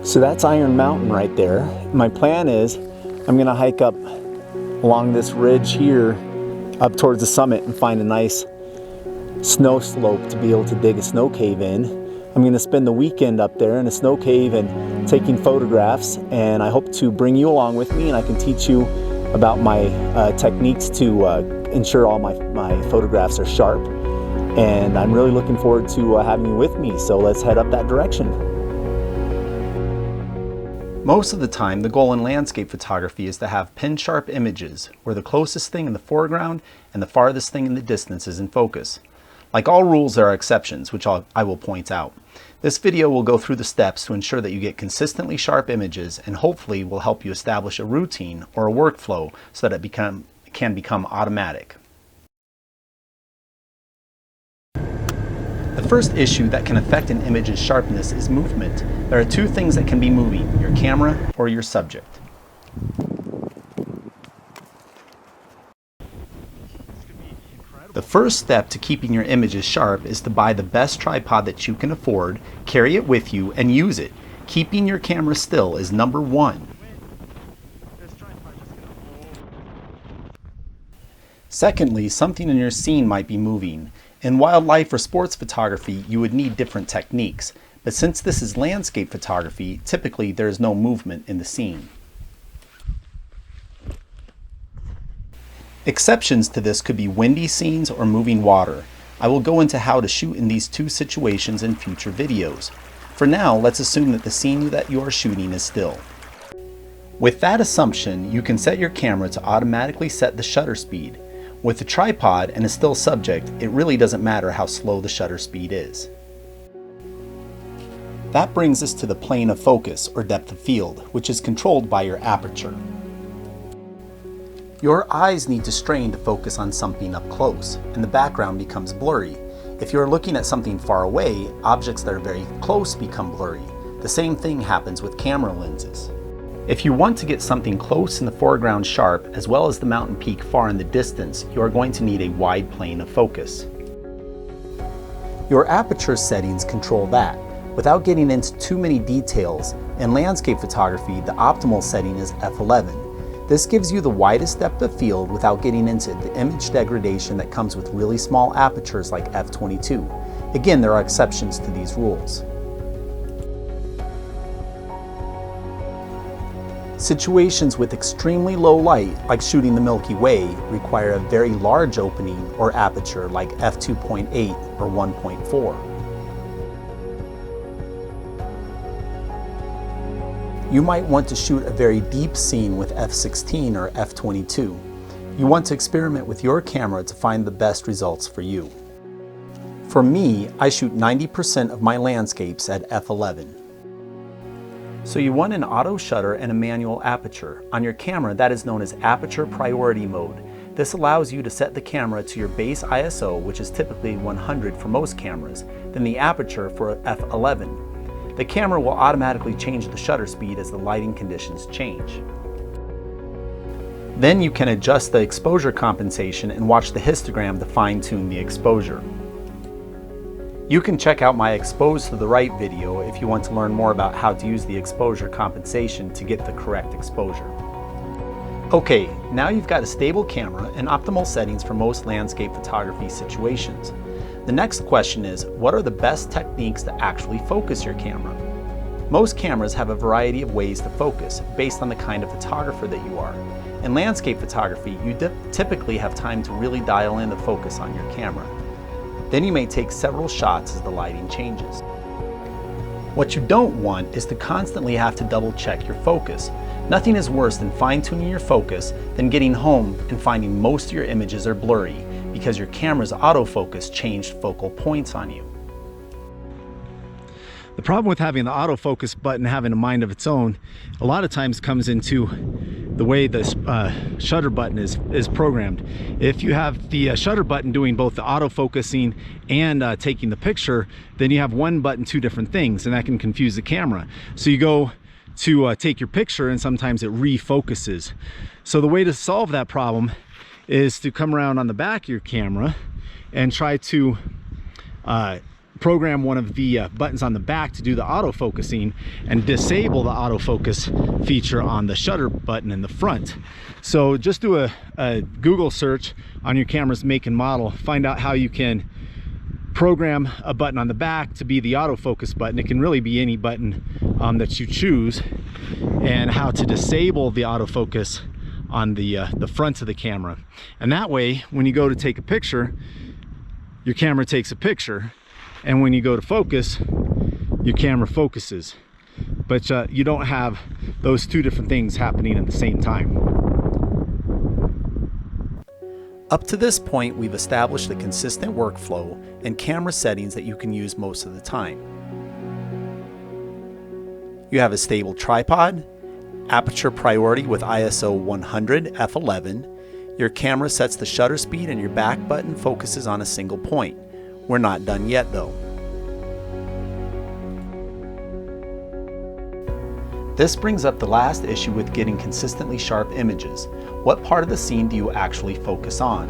So that's Iron Mountain right there. My plan is I'm gonna hike up along this ridge here up towards the summit and find a nice snow slope to be able to dig a snow cave in. I'm gonna spend the weekend up there in a snow cave and taking photographs, and I hope to bring you along with me and I can teach you about my techniques to ensure all my photographs are sharp. And I'm really looking forward to having you with me, so let's head up that direction. Most of the time, the goal in landscape photography is to have pin-sharp images, where the closest thing in the foreground and the farthest thing in the distance is in focus. Like all rules, there are exceptions, which I will point out. This video will go through the steps to ensure that you get consistently sharp images and hopefully will help you establish a routine or a workflow so that it can become automatic. The first issue that can affect an image's sharpness is movement. There are two things that can be moving: your camera or your subject. The first step to keeping your images sharp is to buy the best tripod that you can afford, carry it with you, and use it. Keeping your camera still is number one. Secondly, something in your scene might be moving. In wildlife or sports photography, you would need different techniques, but since this is landscape photography, typically there is no movement in the scene. Exceptions to this could be windy scenes or moving water. I will go into how to shoot in these two situations in future videos. For now, let's assume that the scene that you are shooting is still. With that assumption, you can set your camera to automatically set the shutter speed. With the tripod and a still subject, it really doesn't matter how slow the shutter speed is. That brings us to the plane of focus, or depth of field, which is controlled by your aperture. Your eyes need to strain to focus on something up close, and the background becomes blurry. If you're looking at something far away, objects that are very close become blurry. The same thing happens with camera lenses. If you want to get something close in the foreground sharp, as well as the mountain peak far in the distance, you are going to need a wide plane of focus. Your aperture settings control that. Without getting into too many details, in landscape photography, the optimal setting is f11. This gives you the widest depth of field without getting into the image degradation that comes with really small apertures like f22. Again, there are exceptions to these rules. Situations with extremely low light, like shooting the Milky Way, require a very large opening or aperture like f2.8 or 1.4. You might want to shoot a very deep scene with f16 or f22. You want to experiment with your camera to find the best results for you. For me, I shoot 90% of my landscapes at f11. So you want an auto shutter and a manual aperture. On your camera, that is known as aperture priority mode. This allows you to set the camera to your base ISO, which is typically 100 for most cameras, then the aperture for f11. The camera will automatically change the shutter speed as the lighting conditions change. Then you can adjust the exposure compensation and watch the histogram to fine-tune the exposure. You can check out my Exposed to the Right video if you want to learn more about how to use the exposure compensation to get the correct exposure. Okay, now you've got a stable camera and optimal settings for most landscape photography situations. The next question is, what are the best techniques to actually focus your camera? Most cameras have a variety of ways to focus based on the kind of photographer that you are. In landscape photography, you typically have time to really dial in the focus on your camera. Then you may take several shots as the lighting changes. What you don't want is to constantly have to double check your focus. Nothing is worse than fine-tuning your focus than getting home and finding most of your images are blurry because your camera's autofocus changed focal points on you. The problem with having the autofocus button having a mind of its own a lot of times comes into the way the shutter button is programmed. If you have the shutter button doing both the autofocusing and taking the picture, then you have one button, two different things, and that can confuse the camera. So you go to take your picture and sometimes it refocuses. So the way to solve that problem is to come around on the back of your camera and try to program one of the buttons on the back to do the autofocusing and disable the autofocus feature on the shutter button in the front. So just do a Google search on your camera's make and model, find out how you can program a button on the back to be the autofocus button. It can really be any button that you choose, and how to disable the autofocus on the front of the camera. And that way, when you go to take a picture, your camera takes a picture, and when you go to focus, your camera focuses. But you don't have those two different things happening at the same time. Up to this point, we've established a consistent workflow and camera settings that you can use most of the time. You have a stable tripod, aperture priority with ISO 100 f11. Your camera sets the shutter speed and your back button focuses on a single point. We're not done yet though. This brings up the last issue with getting consistently sharp images. What part of the scene do you actually focus on?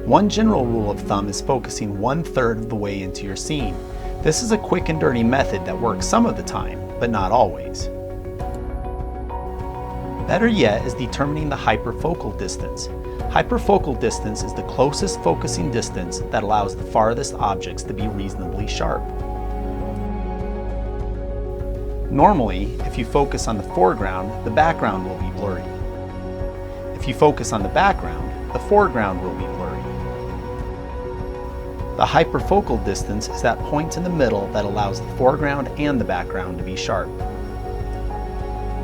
One general rule of thumb is focusing 1/3 of the way into your scene. This is a quick and dirty method that works some of the time, but not always. Better yet is determining the hyperfocal distance. Hyperfocal distance is the closest focusing distance that allows the farthest objects to be reasonably sharp. Normally, if you focus on the foreground, the background will be blurry. If you focus on the background, the foreground will be blurry. The hyperfocal distance is that point in the middle that allows the foreground and the background to be sharp.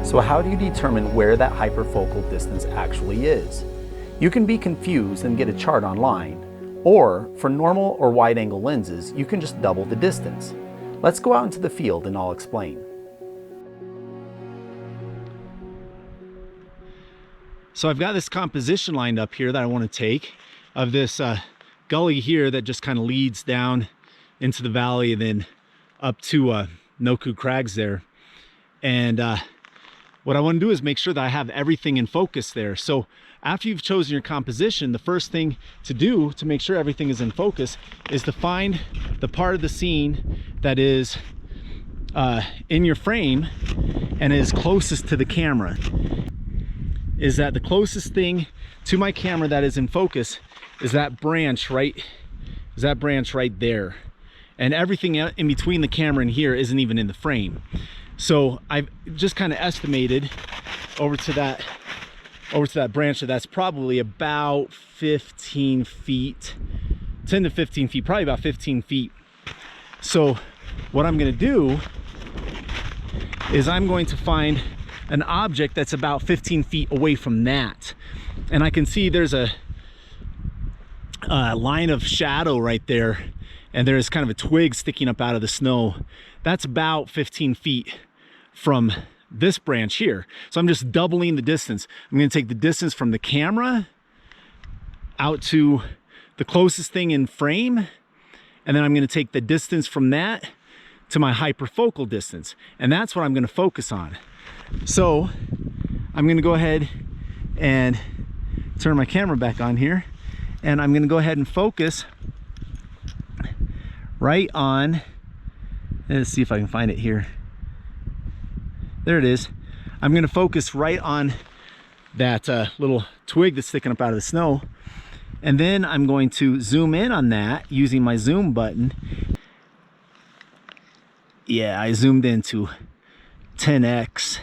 So how do you determine where that hyperfocal distance actually is? You can be confused and get a chart online, or for normal or wide-angle lenses, you can just double the distance. Let's go out into the field and I'll explain. So I've got this composition lined up here that I want to take of this gully here that just kind of leads down into the valley and then up to Noku Crags there. And what I want to do is make sure that I have everything in focus there. So after you've chosen your composition, the first thing to do to make sure everything is in focus is to find the part of the scene that is in your frame and is closest to the camera. Is that the closest thing to my camera that is in focus is that branch right there, and everything in between the camera and here isn't even in the frame. So I've just kind of estimated over to that branch that's probably about 15 feet, 10 to 15 feet, probably about 15 feet. So what I'm going to do is I'm going to find an object that's about 15 feet away from that, and I can see there's a line of shadow right there, and there's kind of a twig sticking up out of the snow. That's about 15 feet from this branch here. So I'm just doubling the distance. I'm going to take the distance from the camera out to the closest thing in frame, and then I'm going to take the distance from that to my hyperfocal distance, and that's what I'm going to focus on. So I'm going to go ahead and turn my camera back on here, and I'm going to go ahead and focus right on, let's see if I can find it here. There it is. I'm going to focus right on that little twig that's sticking up out of the snow, and then I'm going to zoom in on that using my zoom button. Yeah, I zoomed into 10x.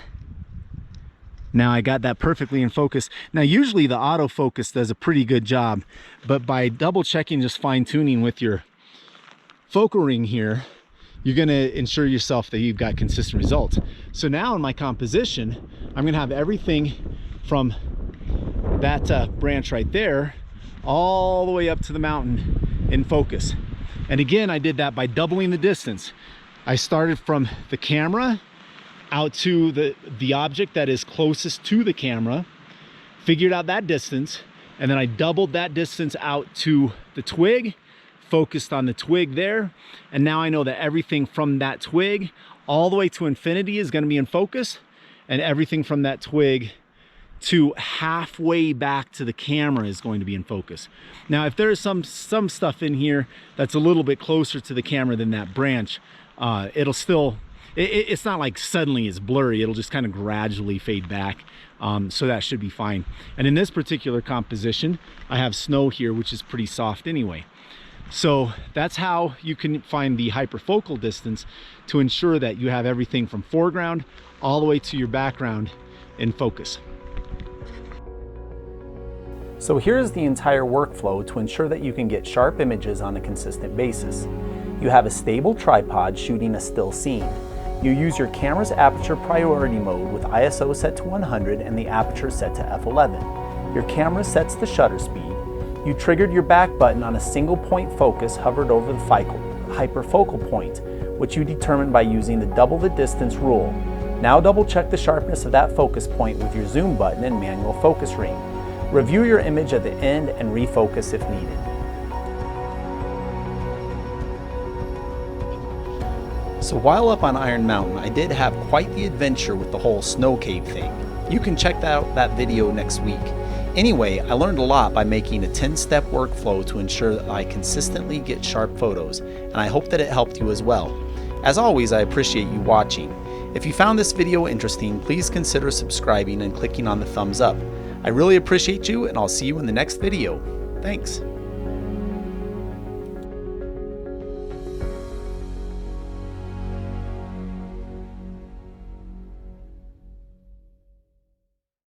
Now I got that perfectly in focus. Now usually the autofocus does a pretty good job, but by double checking, just fine tuning with your focal ring here, you're going to ensure yourself that you've got consistent results. So now in my composition, I'm going to have everything from that branch right there all the way up to the mountain in focus. And again, I did that by doubling the distance. I started from the camera out to the object that is closest to the camera, figured out that distance, and then I doubled that distance out to the twig, focused on the twig there, and now I know that everything from that twig all the way to infinity is going to be in focus, and everything from that twig to halfway back to the camera is going to be in focus. Now, if there's some stuff in here that's a little bit closer to the camera than that branch, it'll still, it's not like suddenly it's blurry. It'll just kind of gradually fade back. So that should be fine. And in this particular composition, I have snow here, which is pretty soft anyway. So that's how you can find the hyperfocal distance to ensure that you have everything from foreground all the way to your background in focus. So here's the entire workflow to ensure that you can get sharp images on a consistent basis. You have a stable tripod shooting a still scene. You use your camera's aperture priority mode with ISO set to 100 and the aperture set to f11. Your camera sets the shutter speed. You triggered your back button on a single point focus hovered over the hyperfocal point, which you determined by using the double the distance rule. Now double check the sharpness of that focus point with your zoom button and manual focus ring. Review your image at the end and refocus if needed. So while up on Iron Mountain, I did have quite the adventure with the whole snow cave thing. You can check out that video next week. Anyway, I learned a lot by making a 10-step workflow to ensure that I consistently get sharp photos, and I hope that it helped you as well. As always, I appreciate you watching. If you found this video interesting, please consider subscribing and clicking on the thumbs up. I really appreciate you, and I'll see you in the next video. Thanks.